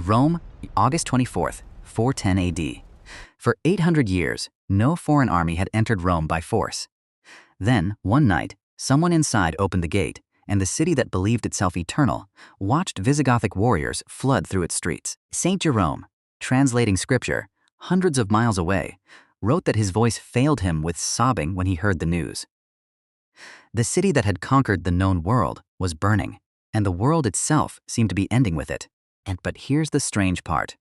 Rome, August 24th, 410 AD. For 800 years, no foreign army had entered Rome by force. Then, one night, someone inside opened the gate, and the city that believed itself eternal watched Visigothic warriors flood through its streets. Saint Jerome, translating scripture hundreds of miles away, wrote that his voice failed him with sobbing when he heard the news. The city that had conquered the known world was burning, and the world itself seemed to be ending with it. But here's the strange part.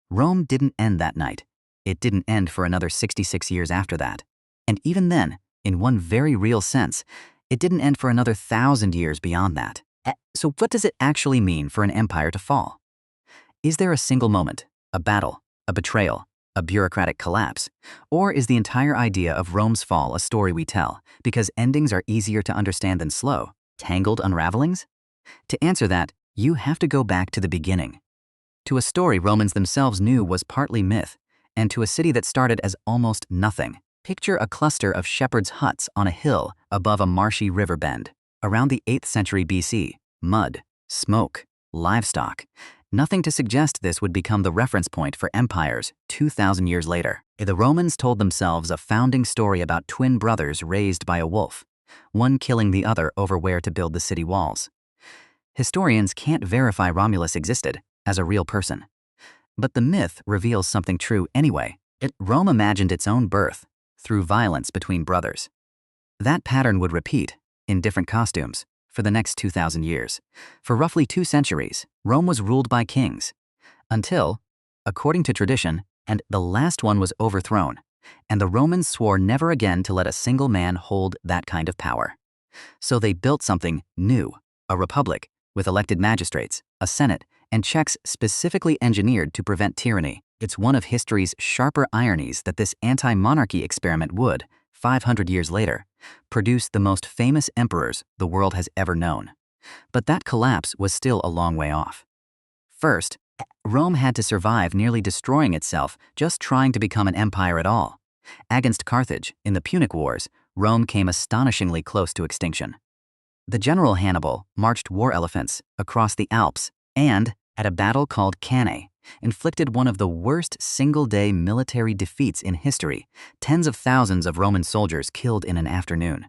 Rome didn't end that night. It didn't end for another 66 years after that. And even then, in one very real sense, it didn't end for another 1,000 years beyond that. So what does it actually mean for an empire to fall? Is there a single moment, a battle, a betrayal, a bureaucratic collapse? Or is the entire idea of Rome's fall a story we tell because endings are easier to understand than slow, tangled unravelings? To answer that, you have to go back to the beginning. To a story Romans themselves knew was partly myth, and to a city that started as almost nothing. Picture a cluster of shepherds' huts on a hill above a marshy river bend. Around the 8th century BC, mud, smoke, livestock. Nothing to suggest this would become the reference point for empires 2,000 years later. The Romans told themselves a founding story about twin brothers raised by a wolf, one killing the other over where to build the city walls. Historians can't verify Romulus existed as a real person. But the myth reveals something true anyway. Rome imagined its own birth through violence between brothers. That pattern would repeat, in different costumes, for the next 2,000 years. For roughly 2 centuries, Rome was ruled by kings, until, according to tradition, and the last one was overthrown, and the Romans swore never again to let a single man hold that kind of power. So they built something new, a republic, with elected magistrates, a senate, and checks specifically engineered to prevent tyranny. It's one of history's sharper ironies that this anti-monarchy experiment would, 500 years later, produce the most famous emperors the world has ever known. But that collapse was still a long way off. First, Rome had to survive nearly destroying itself just trying to become an empire at all. Against Carthage, in the Punic Wars, Rome came astonishingly close to extinction. The general Hannibal marched war elephants across the Alps and, at a battle called Cannae, inflicted one of the worst single-day military defeats in history, tens of thousands of Roman soldiers killed in an afternoon.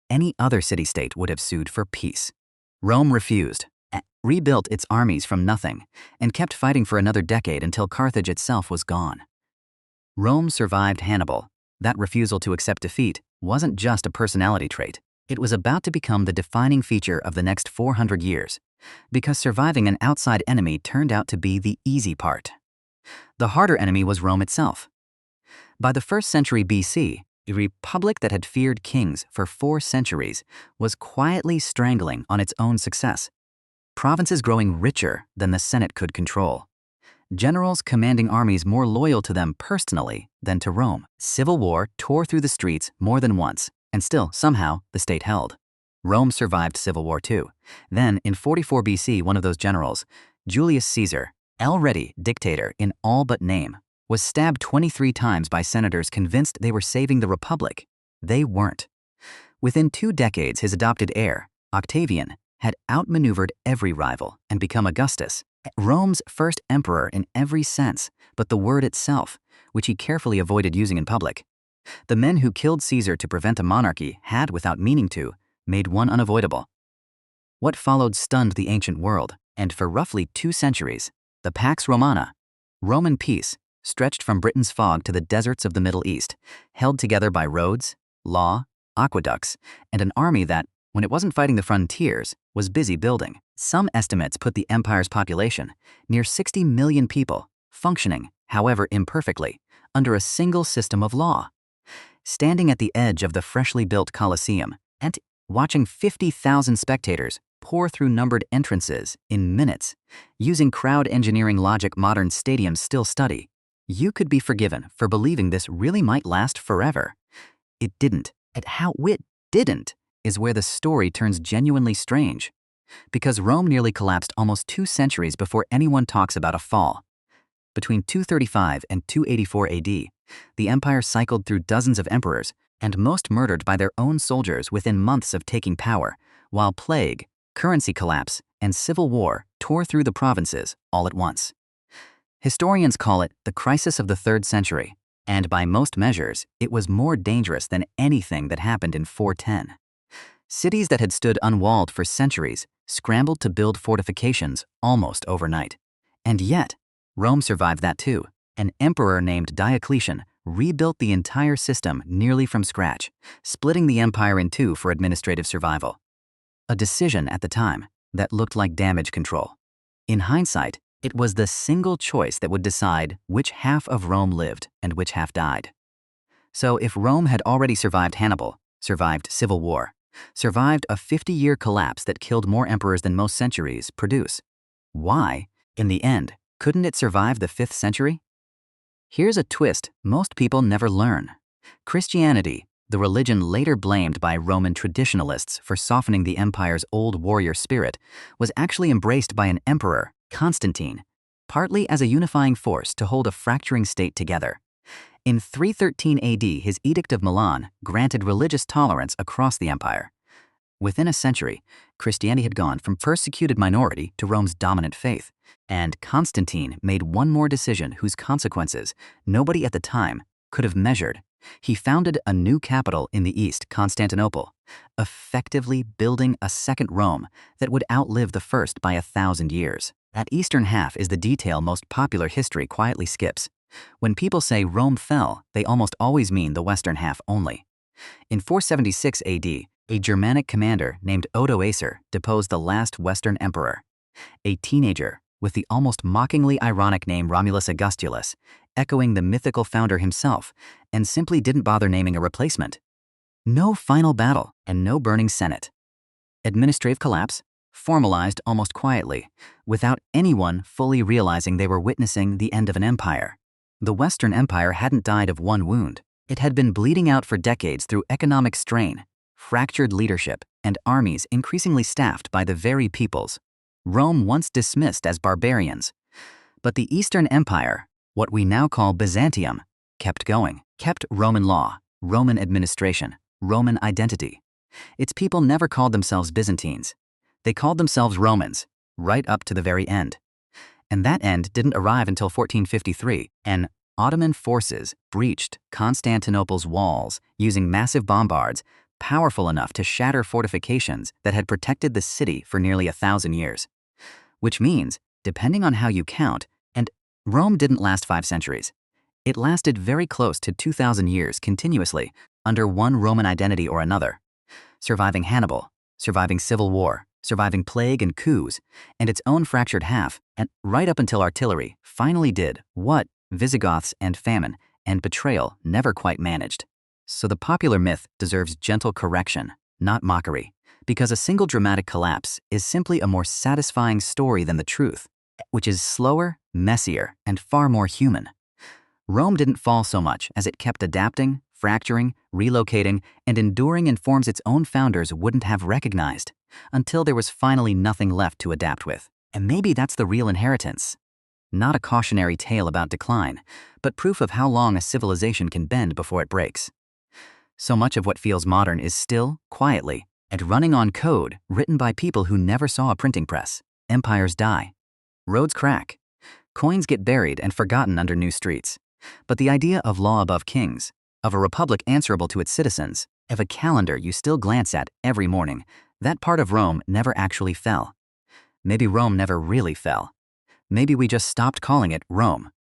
Any other city-state would have sued for peace. Rome refused, rebuilt its armies from nothing, and kept fighting for another decade until Carthage itself was gone. Rome survived Hannibal. That refusal to accept defeat wasn't just a personality trait. It was about to become the defining feature of the next 400 years, because surviving an outside enemy turned out to be the easy part. The harder enemy was Rome itself. By the 1st century BC, a republic that had feared kings for 4 centuries was quietly strangling on its own success. Provinces growing richer than the Senate could control. Generals commanding armies more loyal to them personally than to Rome. Civil war tore through the streets more than once, and still, somehow, the state held. Rome survived civil war too. Then, in 44 BC, one of those generals, Julius Caesar, already dictator in all but name, was stabbed 23 times by senators convinced they were saving the republic. They weren't. Within 2 decades, his adopted heir, Octavian, had outmaneuvered every rival and become Augustus, Rome's first emperor in every sense, but the word itself, which he carefully avoided using in public. The men who killed Caesar to prevent a monarchy had, without meaning to, made one unavoidable. What followed stunned the ancient world, and for roughly 2 centuries, the Pax Romana, Roman peace, stretched from Britain's fog to the deserts of the Middle East, held together by roads, law, aqueducts, and an army that, when it wasn't fighting the frontiers, was busy building. Some estimates put the empire's population, near 60 million people, functioning, however imperfectly, under a single system of law. Standing at the edge of the freshly built Colosseum and watching 50,000 spectators pour through numbered entrances in minutes, using crowd engineering logic modern stadiums still study, you could be forgiven for believing this really might last forever. It didn't. And how it didn't is where the story turns genuinely strange. Because Rome nearly collapsed almost 2 centuries before anyone talks about a fall. Between 235 and 284 AD, the empire cycled through dozens of emperors, and most murdered by their own soldiers within months of taking power, while plague, currency collapse, and civil war tore through the provinces all at once. Historians call it the crisis of the 3rd century, and by most measures, it was more dangerous than anything that happened in 410. Cities that had stood unwalled for centuries scrambled to build fortifications almost overnight. And yet, Rome survived that too. An emperor named Diocletian rebuilt the entire system nearly from scratch, splitting the empire in two for administrative survival. A decision at the time that looked like damage control. In hindsight, it was the single choice that would decide which half of Rome lived and which half died. So if Rome had already survived Hannibal, survived civil war, survived a 50-year collapse that killed more emperors than most centuries produce, why, in the end, couldn't it survive the 5th century? Here's a twist most people never learn. Christianity, the religion later blamed by Roman traditionalists for softening the empire's old warrior spirit, was actually embraced by an emperor, Constantine, partly as a unifying force to hold a fracturing state together. In 313 AD, his Edict of Milan granted religious tolerance across the empire. Within a century, Christianity had gone from persecuted minority to Rome's dominant faith, and Constantine made one more decision whose consequences nobody at the time could have measured. He founded a new capital in the east, Constantinople, effectively building a second Rome that would outlive the first by 1,000 years. That eastern half is the detail most popular history quietly skips. When people say Rome fell, they almost always mean the western half only. In 476 AD, a Germanic commander named Odoacer deposed the last Western emperor. A teenager with the almost mockingly ironic name Romulus Augustus, echoing the mythical founder himself, and simply didn't bother naming a replacement. No final battle and no burning senate. Administrative collapse, formalized almost quietly, without anyone fully realizing they were witnessing the end of an empire. The Western Empire hadn't died of one wound. It had been bleeding out for decades through economic strain, fractured leadership, and armies increasingly staffed by the very peoples Rome once dismissed as barbarians. But the Eastern Empire, what we now call Byzantium, kept going, kept Roman law, Roman administration, Roman identity. Its people never called themselves Byzantines. They called themselves Romans, right up to the very end. And that end didn't arrive until 1453, and Ottoman forces breached Constantinople's walls using massive bombards powerful enough to shatter fortifications that had protected the city for nearly 1,000 years. Which means, depending on how you count, and Rome didn't last 5 centuries. It lasted very close to 2,000 years continuously under one Roman identity or another, surviving Hannibal, surviving civil war, surviving plague and coups, and its own fractured half, and right up until artillery finally did what Visigoths and famine and betrayal never quite managed. So the popular myth deserves gentle correction, not mockery, because a single dramatic collapse is simply a more satisfying story than the truth, which is slower, messier, and far more human. Rome didn't fall so much as it kept adapting, fracturing, relocating, and enduring in forms its own founders wouldn't have recognized, until there was finally nothing left to adapt with. And maybe that's the real inheritance. Not a cautionary tale about decline, but proof of how long a civilization can bend before it breaks. So much of what feels modern is still, quietly, and running on code written by people who never saw a printing press. Empires die. Roads crack. Coins get buried and forgotten under new streets. But the idea of law above kings, of a republic answerable to its citizens, of a calendar you still glance at every morning, that part of Rome never actually fell. Maybe Rome never really fell. Maybe we just stopped calling it Rome.